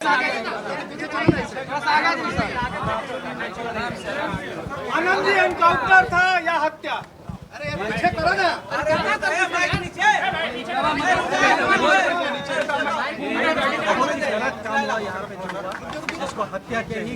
Anand ji encounter था या हत्या? अरे पीछे करो ना। इसको हत्या के ही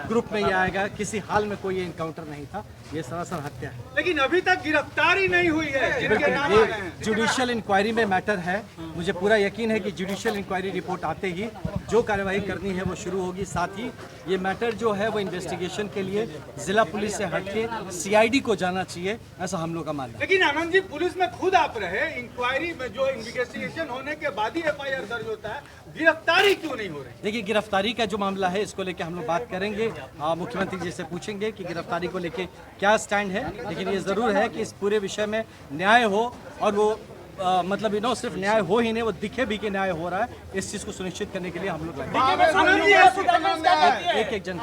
ग्रुप में ही आएगा, किसी हाल में कोई एनकाउंटर नहीं था, ये सरासर हत्या है। लेकिन अभी तक गिरफ्तारी नहीं हुई है जिनके नाम आ रहे हैं। जुडिशियल इंक्वायरी में मैटर है, मुझे पूरा यकीन है कि जुडिशियल इंक्वायरी रिपोर्ट आते ही जो कार्यवाही करनी है वो शुरू होगी। साथ ही ये मैटर जो है वो इन्वेस्टिगेशन के लिए जिला पुलिस से हटके सीआईडी को जाना चाहिए, ऐसा हम लोग का मानना है। लेकिन आनंद जी पुलिस में खुद आप रहे, इंक्वायरी में जो इन्वेस्टिगेशन होने के बाद ही एफआईआर दर्ज होता है, गिरफ्तारी क्यों नहीं हो रही? देखिए, गिरफ्तारी का जो मामला है इसको लेके हम लोग बात करेंगे, मुख्यमंत्री जी से पूछेंगे कि गिरफ्तारी को लेके क्या स्टैंड है। लेकिन ये जरूर है कि इस पूरे विषय में न्याय हो, और वो मतलब सिर्फ न्याय हो ही नहीं, वो दिखे भी कि न्याय हो रहा है। इस चीज को सुनिश्चित करने के लिए हम लोग एक जन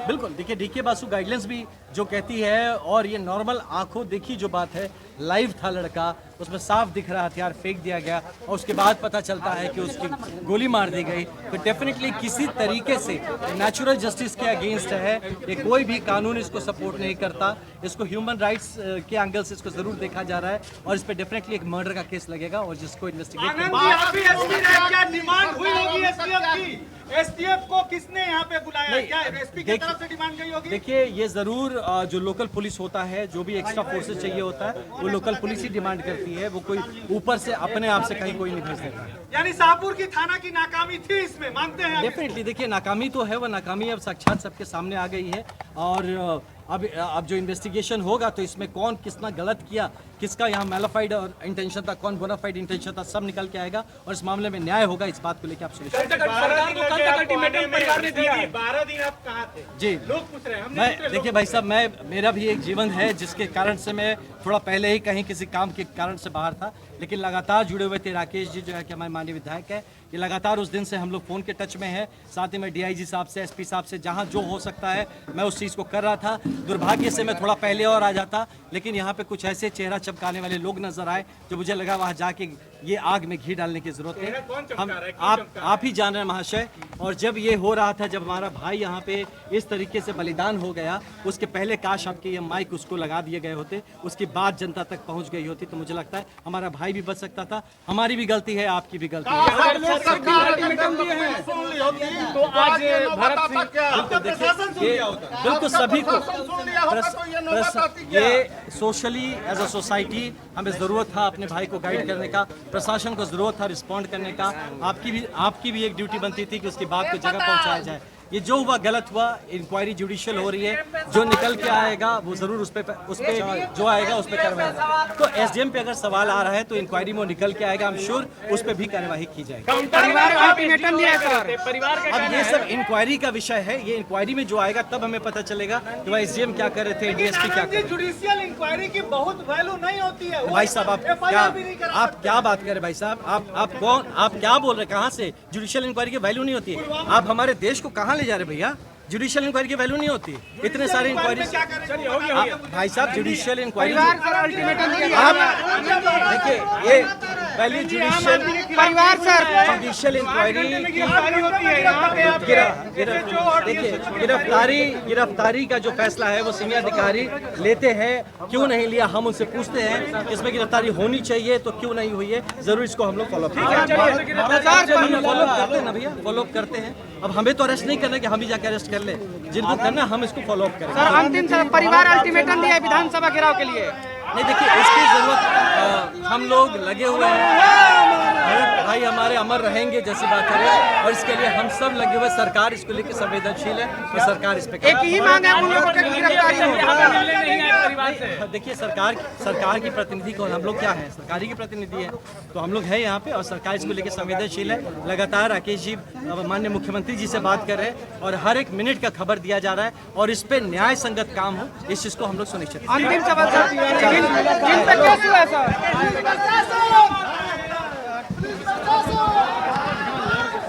बिल्कुल देखिए, डीके बासु गाइडलाइंस भी जो कहती है, और ये नॉर्मल आंखों देखी जो बात है, लाइव था लड़का, उसमें साफ दिख रहा हथियार फेंक दिया गया और उसके बाद पता चलता है कि उसकी गोली मार दी गई। तो डेफिनेटली किसी तरीके से नेचुरल जस्टिस के अगेंस्ट है, ये कोई भी कानून इसको सपोर्ट नहीं करता। इसको ह्यूमन राइट्स के एंगल से इसको जरूर देखा जा रहा है, और इस पर डेफिनेटली एक मर्डर का केस लगेगा और जिसको इन्वेस्टिगेट एसटीएफ को किसने यहाँ पे बुलाया? क्या एसपी की तरफ से डिमांड गई होगी? देखिए, ये जरूर जो लोकल पुलिस होता है, जो भी एक्स्ट्रा फोर्सेस चाहिए होता है, वो लोकल पुलिस ही डिमांड करती है, वो कोई ऊपर से अपने आप से कहीं कोई नहीं भेज देता है। यानी शाहपुर की थाना की नाकामी थी इसमें, मानते हैं? डेफिनेटली देखिए, नाकामी तो है, वो नाकामी अब साक्षात सबके सामने आ गई है। और अब जो इन्वेस्टिगेशन होगा तो इसमें कौन किसना गलत किया, किसका यहाँ मैलाफाइड और इंटेंशन था, कौन बोनाफाइड इंटेंशन था, सब निकल के आएगा और इस मामले में न्याय होगा। इस बात को लेकर आप सुनिश्चित 12 दिन आप कहाँ थे? जी, लोग पूछ रहे हैं। मैं देखिए भाई साहब, मेरा भी एक जीवन है जिसके कारण से मैं थोड़ा पहले ही कहीं किसी काम के कारण से बाहर था, लेकिन लगातार जुड़े हुए थे। राकेश जी जो है कि हमारे माननीय विधायक है, ये लगातार उस दिन से हम लोग फ़ोन के टच में है। साथ ही मैं डीआईजी साहब से, एसपी साहब से, जहां जो हो सकता है मैं उस चीज़ को कर रहा था। दुर्भाग्य से मैं थोड़ा पहले और आ जाता, लेकिन यहाँ पे कुछ ऐसे चेहरा चमकाने वाले लोग नजर आए जो मुझे लगा वहाँ जाके ये आग में घी डालने की जरूरत है। हम आप ही जान रहे हैं महाशय। और जब ये हो रहा था, जब हमारा भाई यहाँ पे इस तरीके से बलिदान हो गया, उसके पहले काश आपके ये माइक उसको लगा दिए गए होते, उसकी बात जनता तक पहुँच गई होती, तो मुझे लगता है हमारा भाई भी बच सकता था। हमारी भी गलती है, आपकी भी गलती है। तो आज बिल्कुल सभी को ये सोशली एज अ सोसाइटी हमें ज़रूरत था अपने भाई को गाइड करने का, प्रशासन को ज़रूरत था रिस्पॉन्ड करने का। आपकी भी एक ड्यूटी बनती थी कि उसकी बात को जगह पहुंचाया जाए। ये जो हुआ गलत हुआ, इंक्वायरी जुडिशियल हो रही है, जो निकल के आएगा वो जरूर उस पे जो आएगा उस पे कार्रवाई। तो एसडीएम पे अगर सवाल आ रहा है तो इंक्वायरी में निकल के आएगा, हम श्योर उस पे भी कार्रवाई की जाएगी। अब ये सब इंक्वायरी का विषय है, ये इंक्वायरी में जो आएगा तब हमें पता चलेगा कि भाई एसडीएम क्या कर रहे थे, डीएसपी क्या कर रहे थे। जुडिशियल इंक्वायरी की बहुत वैल्यू नहीं होती है भाई साहब। आप क्या बात कर रहे भाई साहब? आप कौन, आप क्या बोल रहे, कहाँ से जुडिशियल इंक्वायरी की वैल्यू नहीं होती है? आप हमारे देश को कहाँ ले जा रहे भैया? जुडिशियल इंक्वायरी की वैल्यू नहीं होती। इतने सारे इंक्वायरी भाई साहब, जुडिशियल इंक्वायरी आप देखिए, ये पहली जुडिशियल इंक्वायरी देखिए, गिरफ्तारी का जो फैसला है वो सीनियर अधिकारी लेते हैं। क्यों नहीं लिया, हम उनसे पूछते हैं इसमें गिरफ्तारी होनी चाहिए तो क्यों नहीं हुई है, जरूर इसको हम लोग फॉलोअप करते हैं ना भैया, फॉलोअप करते हैं। अब हमें तो अरेस्ट नहीं करना कि हम ही जाके अरेस्ट कर ले, जिनको करना हम इसको फॉलोअप करें। सर, अंतिम परिवार अल्टीमेटम दिया है विधानसभा घेराव के लिए। नहीं देखिए, इसकी जरूरत हम लोग लगे हुए हैं, भाई हमारे अमर रहेंगे जैसी बात है, और इसके लिए हम सब लगे हुए। सरकार इसको लेकर संवेदनशील है और सरकार इस पे एक ही मांग है, उन लोगों की गिरफ्तारी हो। देखिए, सरकार की प्रतिनिधि कौन, हम लोग क्या है, सरकारी की प्रतिनिधि है, तो हम लोग हैं यहाँ पे, और सरकार इसको लेकर संवेदनशील है। लगातार राकेश जी माननीय मुख्यमंत्री जी से बात कर रहे हैं और हर एक मिनट का खबर दिया जा रहा है, और इस पे न्याय संगत काम हो, इस चीज को हम लोग सुनिश्चित। अंतिम सवाल सर, जिन पे केस हुआ है सर